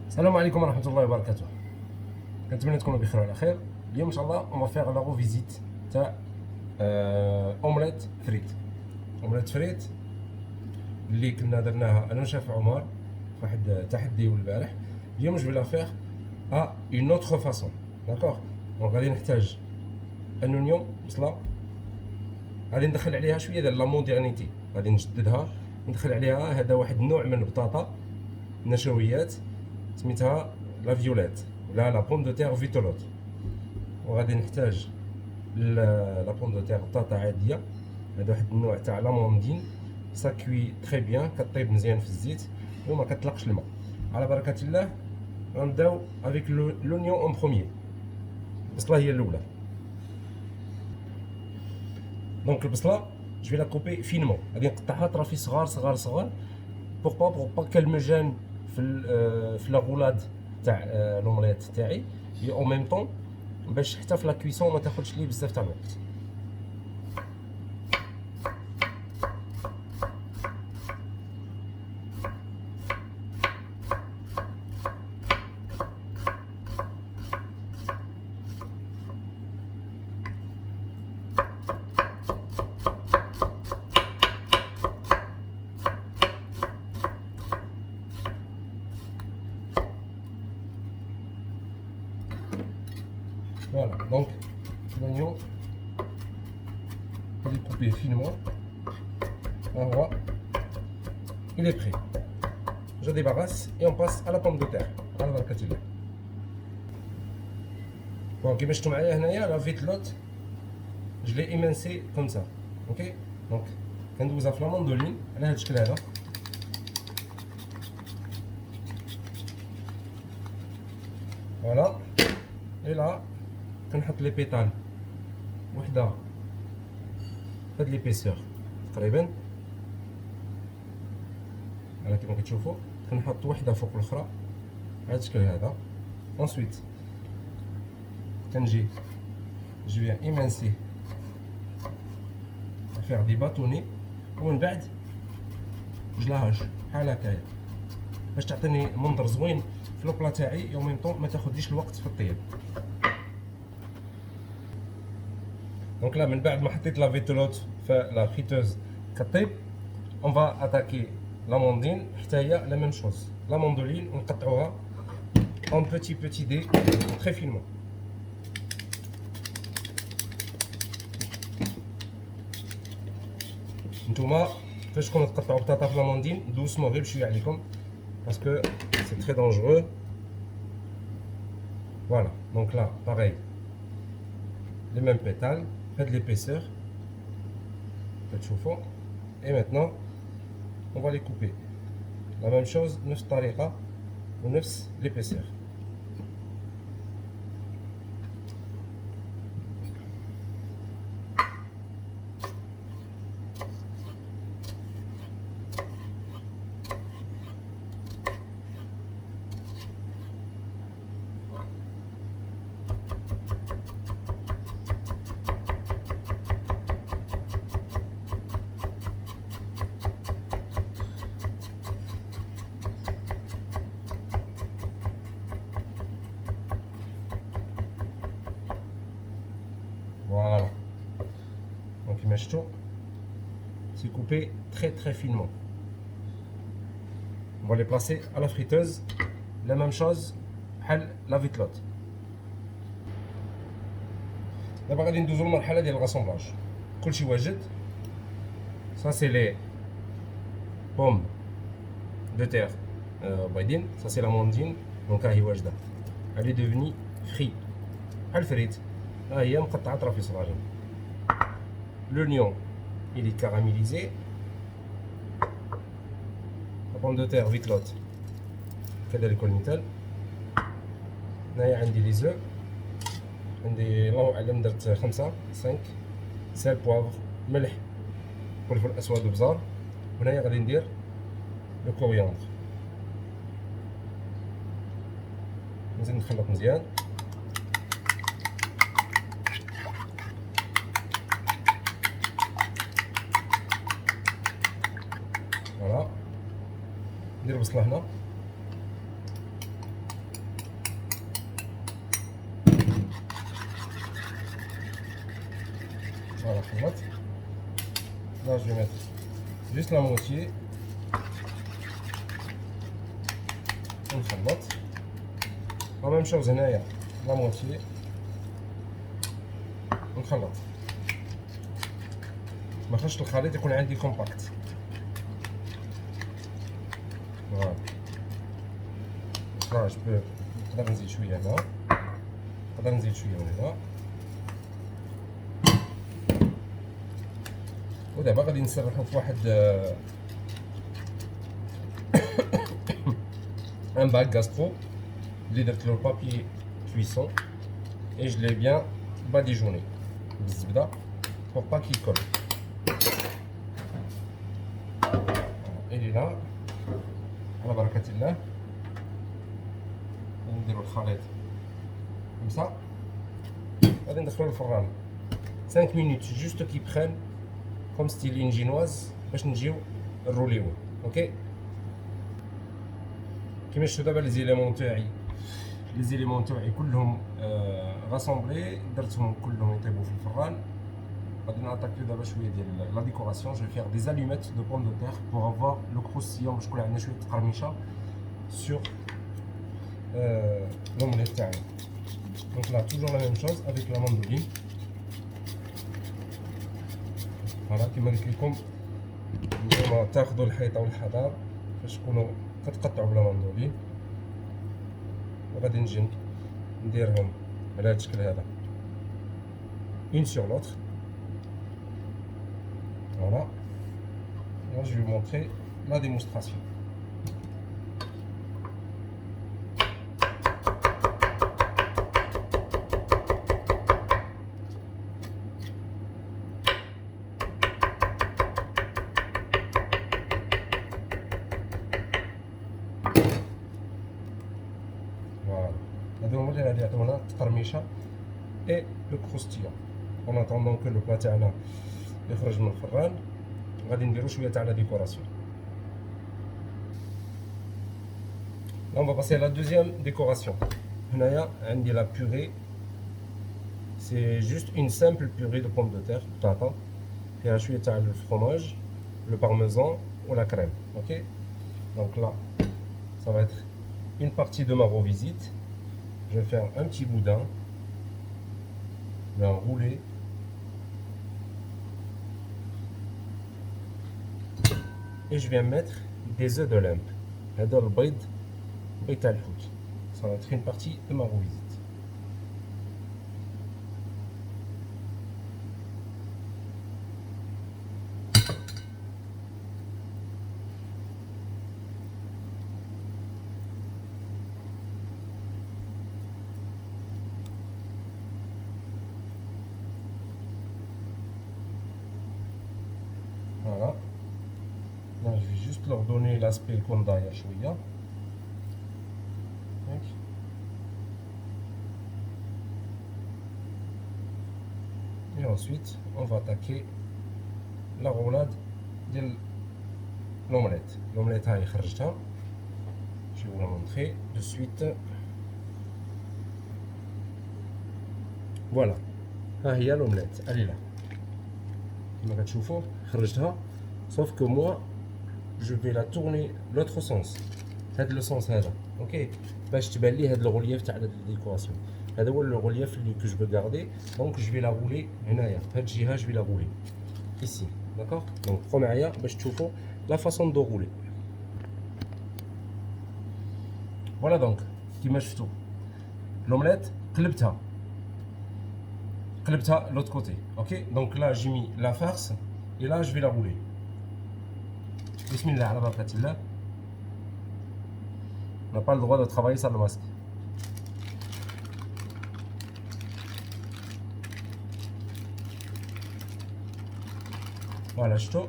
السلام عليكم ورحمة الله وبركاته. كنتمنى تكونوا بخير وعلى خير. اليوم ان شاء الله اون فيغ لا ريفيزيت تاع اومليت فريت. اومليت فريت اللي كنا درناها انا وشاف عمر في واحد التحدي البارح. اليوم جو لا فيغ ا اون اوتر فاصون. داكوغ، دونك غادي نحتاج ان اونيون بصله، غادي ندخل عليها شويه ديال لا مودرنيتي، غادي نجددها ندخل عليها هذا واحد النوع من البطاطا نشويات سميتها لا فيوليت ولا لا بوم دو تير فيتولوت. وغادي نحتاج لا بوم دو تير بطاطا عاديه، هذا واحد النوع تاع لاموندين سا كوي تري بيان، كطيب مزيان في الزيت وما كتطلقش الماء. على بركه الله غنبداو افيك لونيون اون بروميير. البصله هي الاولى. دونك البصله جو في لا كوبي فينمون، غادي نقطعها طرافي صغار صغار صغار بور با كالمجان في لا غولاد تاع لومليت تاعي، اي اون ميم طون باش حتى في لا كويسون ما تاخذش لي بزاف تاع الوقت. Voilà, donc l'oignon, il est coupé finement. On voit, il est prêt. Je débarrasse et on passe à la pomme de terre. على بركة الله. Bon, كيما شفتوا معايا هنايا لا فيتلوت je l'ai émincé comme ça. Ok, donc كندوزها في لا موندولين على هذا الشكل هذا. Voilà, et là كنحط لي بيتال وحده هاد ليبيسور تقريبا على كيما كتشوفوا، كنحط وحده فوق الاخرى على الشكل هذا. انسويت كنجي جو فيان ايمانسي فيغ دي باتوني، ومن بعد جلاهاج بحال هكايا باش تعطيني منظر زوين في البلا تاعي، يوم ميم طون ما تاخذليش الوقت في الطياب. دونك لا من بعد ما حطيت لا فيتولوت في لا فريتوز كطيب، اون فا اتاكي لاموندين حتى هي لا ميم شوز، لا موندولين ونقطعوها اون بوتي دي تري فينمون. نتوما فاش تكونوا تقطعوا بطاطا في لاموندين دوسمون غير بشويه عليكم باسكو سي تري دونجرو. فوالا دونك لا باغي les mêmes pétales, faites l'épaisseur, كتشوفوا. et maintenant on va les couper la même chose نفس الطريقة ونفس l'épaisseur. Voilà. Donc imagine, c'est coupé très finement. On va les placer à la friteuse. La même chose, la vitlotte. دابا غادي ندوزو للمرحله ديال الغاسومبلاج. كلشي واجد. Ça c'est les pommes de terre بايدين. Ça c'est l'amandine. Donc ها هي واجده. Elle est devenue frite. بحال الفريت. ها هي مقطعه طرافي صغارين. L'oignon il est caramélisé. La pomme de terre vitlotte كذلك المثال. هنايا عندي لي زو، عندي الله اعلم درت 5 سال بوافر ملح فلفل اسود وبزار. وهنايا غادي ندير لو كورياندر، نزيد نخلط مزيان. فوالا ندير بصله هنا Voilà, خلطت. Là, je vais mettre juste la moitié. ونخلط. La même chose هنايا la moitié. ونخلط. ما خرجت الخليط يكون عندي كومباكت. فوالا. لا جو نقدر نزيد شويه هنا، نقدر نزيد شويه من هنا. ودابا غادي نسرحو في واحد ان باك غاسترو اللي درت له بابي كويسون اي جو لي بيان باديجوني بالزبده بور با كي كول. الينا على بركه الله نديرو الخليط خمسة، غادي ندخلو الفران 5 مينوت جوست كي بخان كوم ستيل اون جينواز باش نجيو نروليوه. اوكي كيما شفتو دابا لي زيليمون تاعي كلهم غاسومبلي، درتهم كلهم يطيبوا في الفران. غادي ناتاكيو دابا شويه ديال لا ديكوراسيون. جو فيغ دي زالوميت دو بوم دو تيغ بور افوار لو كروستيون باش يكون عندنا شويه تقرميشه سور l'omelette تاعنا. دونك لا توجور لا ميم شوز افيك لا ماندولين. فوالا كيما قلت لكم نتوما تاخذوا الحيطه والحذر فاش تكونوا كتقطعوا بلا ماندولين. وغادي نجي نديرهم على هذا الشكل هذا اون سور لوطر. فوالا là je vais vous montrer la démonstration. Voilà. هادو هما اللي غادي يعطيونا التقرميشه اي لو كروستيون. en attendant que le plat تاعنا يخرج من الفران غادي نديرو شويه تاع لا ديكوراسيون. Là on va passer à la deuxième décoration. هنايا عندي لا purée. C'est juste une simple purée de pommes de terre بطاطا فيها شويه تاع الفرomage, le parmesan ou la crème. OK, donc là ça va être une partie de ma revisite. Je vais faire un petit boudin, je vais enrouler. Et je viens mettre des œufs de limpe. هذا البيض تاع الحوت. Ça va être une partie de ma revisite. Voilà. Là, je vais juste leur donner l'aspect qu'on a شوية. Et ensuite, on va attaquer la roulade de l'omelette. L'omelette هاي خرجتها. Je vais vous la montrer de suite. Voilà. ها هي l'omelette. Elle est là. كما كتشوفوا خرجتها. Sauf que moi, je vais la tourner l'autre sens. هذا لو سونس هذا. اوكي باش تبان لي هذا الغولياف تاع الديكوراسيون. هذا هو الغولياف اللي كو جو فو غاردي. دونك جو في لا رولي هنايا في هذه الجهه. جو في لا رولي ici. داكوغ دونك بقوا معايا باش تشوفوا لا فاصون دو رولي. فوالا دونك كيما شفتوا لومليت قلبتها لوت كوتي. اوكي دونك لا جي مي لا فارس et là je vais la rouler. بسم الله على بركة الله. On n'a pas le droit de travailler sans le masque. Voilà, شفتوا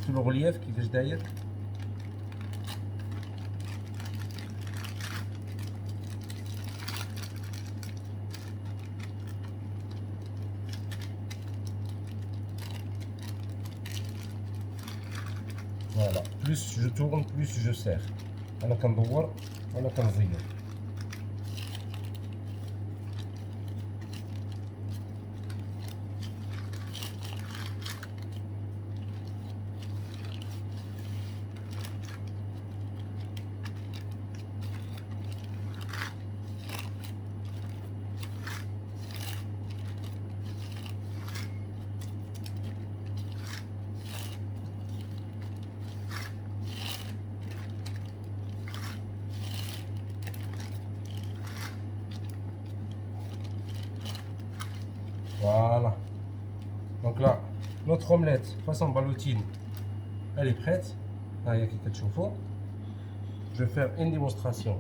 الغلياف كيفاش داير. Voilà, plus je tourne, plus je serre. أنا كندور وأنا كنزير. Voilà. Donc là, notre omelette façon ballotine, elle est prête. Là, il y a quelques chauffeurs. Je vais faire une démonstration.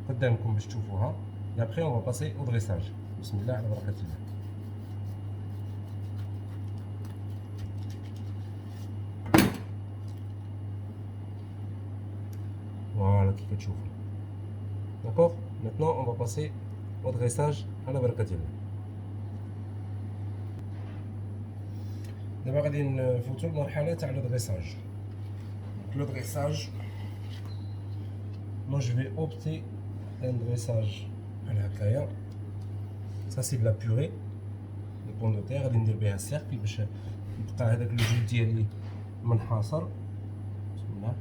Et après, on va passer au dressage. Bismillah, ala barakatillah. Voilà, quelques chauffeurs. D'accord? Maintenant, on va passer au dressage à la barakatillah. دابا غادي نفوتو للمرحله تاع لو دريساج. لو دريساج moi je vais opter un dressage على هكايا. ça c'est de la purée de pommes de terre غادي ندير بها سيركل باش يبقى هذاك لو جو ديالي منحصر. بسم الله.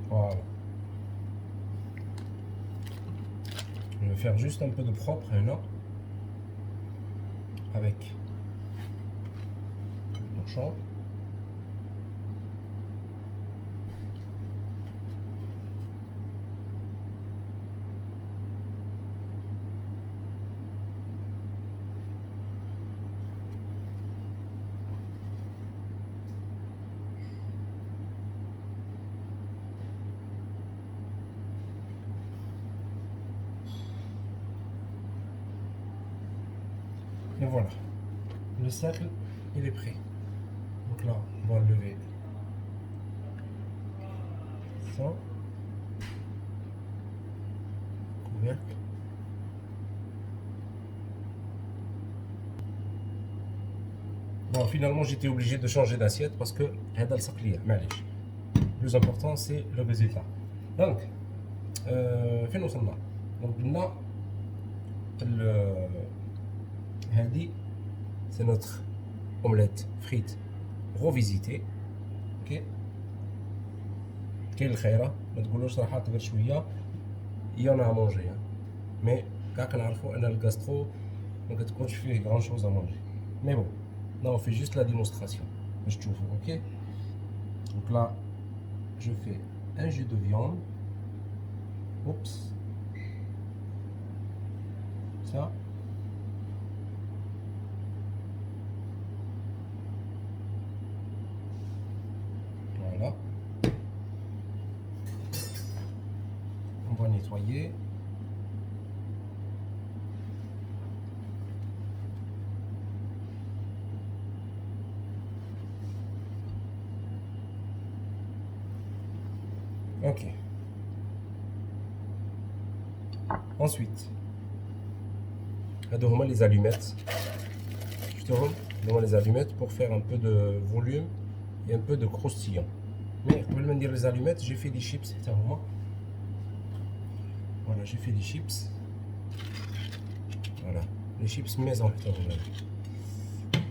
Voilà. Je vais faire juste un peu de propre là avec le torchon. Et voilà, le cercle il est prêt. Donc là, on va lever ça, couvercle. Bon, finalement, j'étais obligé de changer d'assiette parce que le plus important, c'est le résultat. Donc, فين وصلنا؟ donc قلنا هذه c'est notre omelette frite revisitée. اوكي كاين الخيره ما تقولوش راه حاط غير شويه يانا مونجي مي كاع كنعرفوا ان الغاسترو ما كتكونش فيه غران شوز ا مونجي مي بون là on fait juste la démonstration باش تشوفوا. اوكي donc là je fais un jus de viande. Oups, ça. Voilà. On va nettoyer. Ok. Ensuite, هادو هما les allumettes. Les allumettes pour faire un peu de volume et un peu de croustillant. Mais قبل ما ندير les allumettes, j'ai fait des chips. Voilà, j'ai fait des chips. Voilà, les chips maison.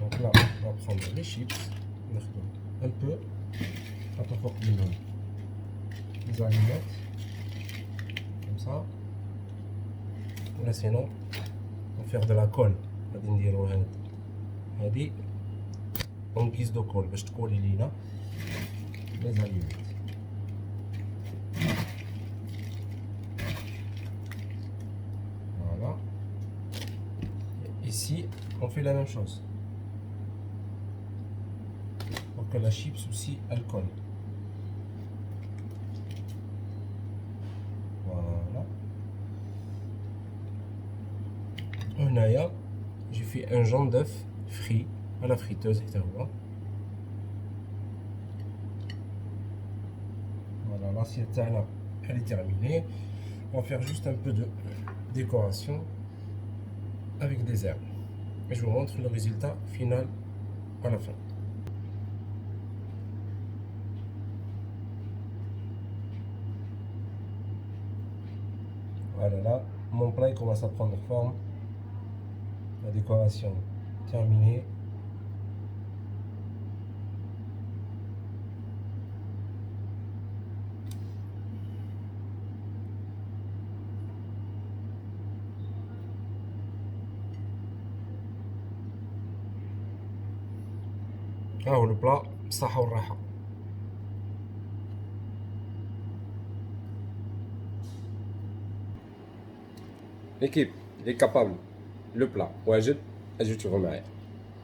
Donc là, on va prendre les chips, un peu, les allumettes, comme ça. Là, sinon, on va faire de la colle. En guise de colle, je te colle les allumettes. Voilà. Et ici, on fait la même chose. Pour que la chips aussi, elle colle. Voilà. J'ai fait un jaune d'œuf frit à la friteuse. Voilà, l'assiette elle est terminée. On va faire juste un peu de décoration avec des herbes. Et je vous montre le résultat final à la fin. Voilà, là, mon plat il commence à prendre forme. La décoration terminé. ها هو البلا بالصحة والراحة. ليكيب لي كابابل لو بلا واجد، اجي تشوفوا معايا.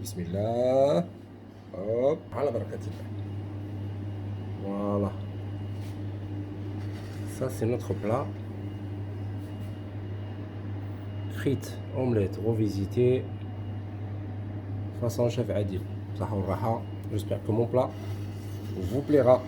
بسم الله، هوب على بركة الله. فوالا، ça c'est notre plat. Frites, omelette, revisité, façon chef Adil. صحة والراحة. J'espère que mon plat vous plaira.